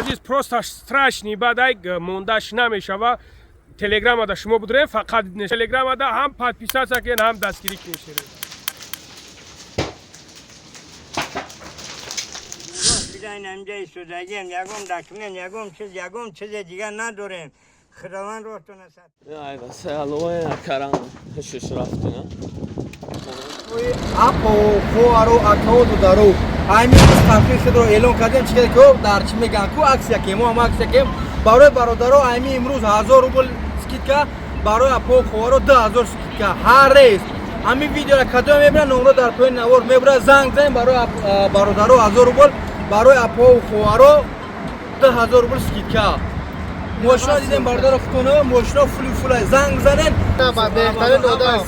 азиз просто страшный бадай мондаш намешава. Телеграмада шумо будре фақат телеграмада ҳам подписаться кен, ҳам дастгирӣ кунед. اینجا ایستادگی یکم دکمن یکم چیز دیگه نداریم خداوند راهتون نصد ای واسه الوه کرم هشش رفته نه اپو خوارو اکاو دارو همین تحقیق خود رو اعلام کردیم چیکار که در چی میگن کو عکس یکیم ما عکس یکیم برای برادرو همین امروز 1000 روبل اسکیدکا برای اپو خوارو 10000 اسکیدکا هر ریز همین ویدیو را کدام میبرن نمره در پایین نوار میبره زنگ زنیم برای برادرو 1000 روبل برای اپو خوارو 10000 روبل اسکیدکا ماشینا دیدیم برادر خودتونه ماشینا فول زنگ زنن با بهترین داده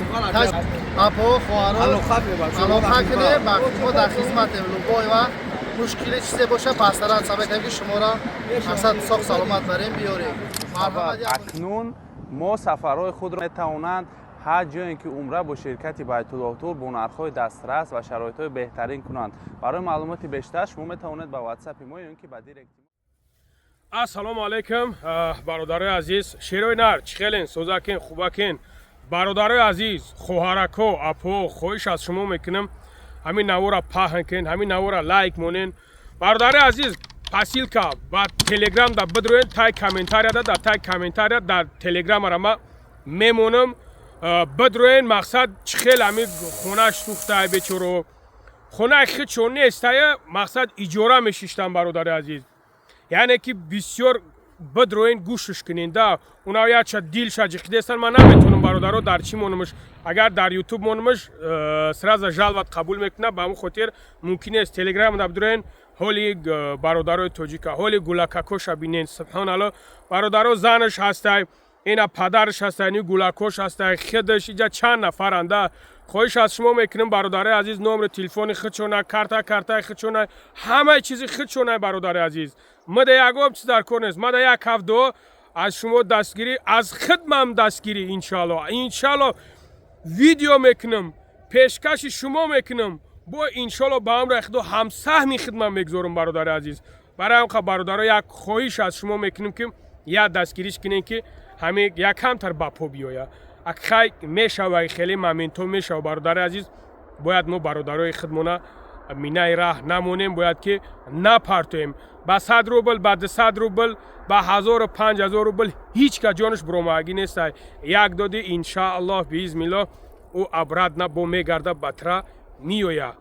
اپو خوارو علاقه کنه با ما در خدمت لوبای و مشکلی چیزی باشه پاسداران سابق کنیم که شما را اصلا ساخت سلامت بریم بیاریم اکنون ما سفرهای خود را میتوانند هر جایی که عمره با شرکت بیت الله تور با نرخ‌های دسترس و شرایط‌های بهترین کنند. برای معلومات بیشتر شما میتوانید با واتساپ ما یا اینکه با دایرکت. السلام علیکم برادرای عزیز شیروی نر چخلین سوزاکین خوباکین برادرای عزیز خوهرکو اپو خوش از شما میکنم همین نورا پاهن کن همین نورا لایک مونین برادرای عزیز پاسیلکا با تلگرام دا بدروین تای کامنتاریا دا تای کامنتاریا در تلگرام را ما میمونم بدروین مقصد چخیل همی خونه سوخته بیچورو خونه خیلی چون نیسته مقصد ایجورا میشیشتن برادرای عزیز یعنی که بسیار بدروین گوشش کنین دا اونا یا چه دیل شجیخیده استن من نمیتونم برادرو در چی مونمش اگر در یوتیوب مونمش سراز جلوت قبول میکنه با همون خاطر ممکنه است تلگرام دا بدروین هولی برادرو توجیکا هولی گولاکاکوش بینین سبحان الله برادرو زنش هسته اینا پدرش هسته اینی گولاکوش هسته خودش اینجا چند نفرنده خوش از شما میکنم برادر عزیز نمره تلفن خودشونه کارت خودشونه همه چیزی خودشونه برادر عزیز مده یکم چیز در کار نیست مده یک هفته از شما دستگیری از خدمم دستگیری انشالله ویدیو میکنم پیشکش شما میکنم با انشالله با هم رخدو هم سهمی خدمم میگذارم برادر عزیز برای هم برادر یک خواهش از شما میکنم که یا دستگیریش کنین که همه یک کمتر باپو بیاید اگه میشه خیلی ممنون میشه برادر عزیز باید ما برادرای خودمون مینای راه نمونیم باید که نپرتیم با 100 روبل با 200 روبل با 1000 و 5000 روبل هیچ که جانش بروماگی نیست یک داده انشاءالله باذن الله او ابراد نه بو میگرده بترا میویا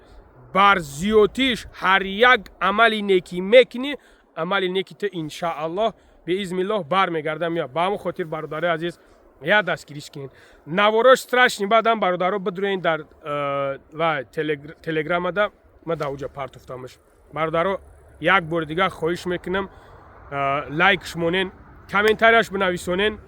بر زیوتیش هر یک عملی نیکی میکنی عملی نیکی تو انشاءالله باذن الله بر میگرده میاد با همون خاطر برادر عزیز یا دستگیریش کنین نوارش страшний بعدم برادرو بدروین در و تلگرام دا ما دا اوجا پارتوفتامش برادرو یک بار دیگه خواهش میکنم لایکش مونین کامنتاریش بنویسونین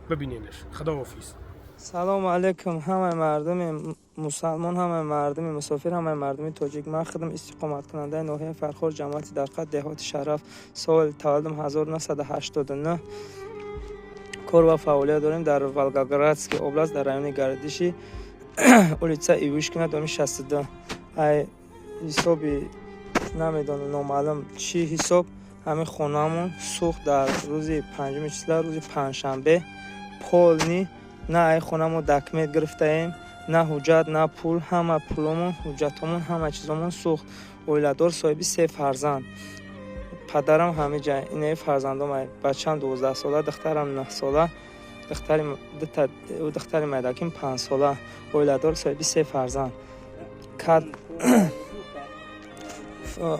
ببینینش خداحافظ سلام علیکم همه مردم مسلمان همه مردم مسافر همه مردم تاجیک من خدم استقامت کننده ناحیه فرخار جماعت در خط دهات شرف سال تولدم 1989 کار و فعالیت داریم در ولگاگرادسکی اوبلاست در رایون گردشی اولیتسا ایوشکینا دومی 62 ای حسابی نمیدونم نامعلوم چی حساب همین خونمون سوخت در روز 5 چسلا روز پنجشنبه پول نی نه ای خونمون دکمت گرفته ایم نه حجت نه پول همه پولمون حجتمون همه چیزمون سوخت اولیدار صاحبی 3 فرزند پدرم همه جای اینه فرزندم بچه‌م 12 ساله دخترم 9 ساله دختر مدکیم 5 ساله اولیدار صاحبی 3 فرزند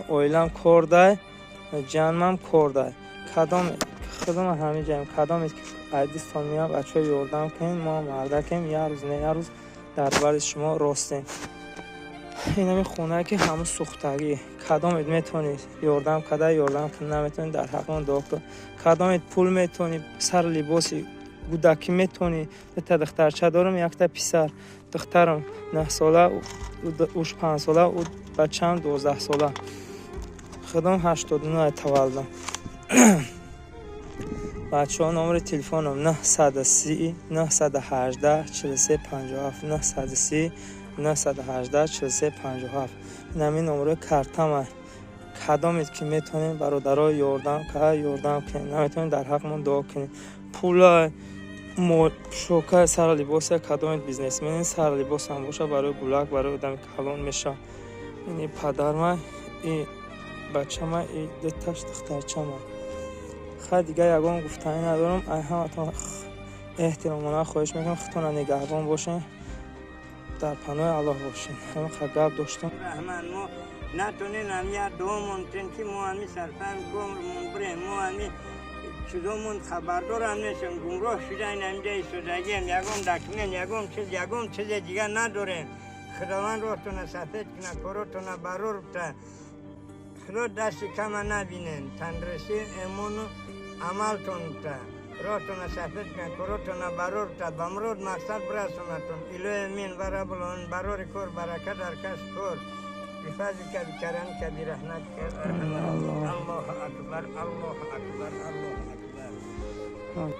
اویلم کردای جانم کردای خدام همه جایم کدام عزیزتان میام بچه‌ها یاردم کنین ما مردکیم یه روز نه یه روز در بر شما راستیم اینمی خونه که همون سوختگی کدامت میتونید یاردم کده یاردم که نمیتونید در حق اون دکتر کدامت پول میتونید سر لباسی گودکی میتونی تا دخترچه دارم یک تا پسر دخترم 9 ساله اوش 5 ساله و بچه‌م 12 ساله خودم 89 تولدم بچه‌ها نمره تلفنم 930 918 43 57 930 918 43 57 این همین نمره کارتم کدامید که میتونین برادرای یاردم کنین، نمیتونین در حقمون دعا کنین. پول شوکه سر لباس کدامید بیزنسمن سر لباس هم باشه برای گلک برای آدم کلان میشه. این پدر من، این بچه من، این دتش دخترچه من. خیلی دیگه یگان گفتنی ندارم. ای همتون احترامانه خواهش میکنم خودتون نگهبان باشین، در پناه الله باشین. همین گپ داشتم. رحمان ما نتونین همیه دومون تنکی ما همی سرفهم گمرمون بره ما همی چیزمون خبردار هم نیستیم. گمراه شده این همجای سودگیم یکم دکمین یکم چیز دیگه نداریم. خداوند روتون سفید کنه کارتون برور بته. خدا دستی کم نبینین تندرستی امون عملتون بته. روتون سفید کنه کارتون برور بته. بمرود مقصد برسونتون. الهی امین و رب العالمین برور کار برکت در کس کار. بفضل که کرم که برحمت که الله اکبر الله اکبر الله اکبر.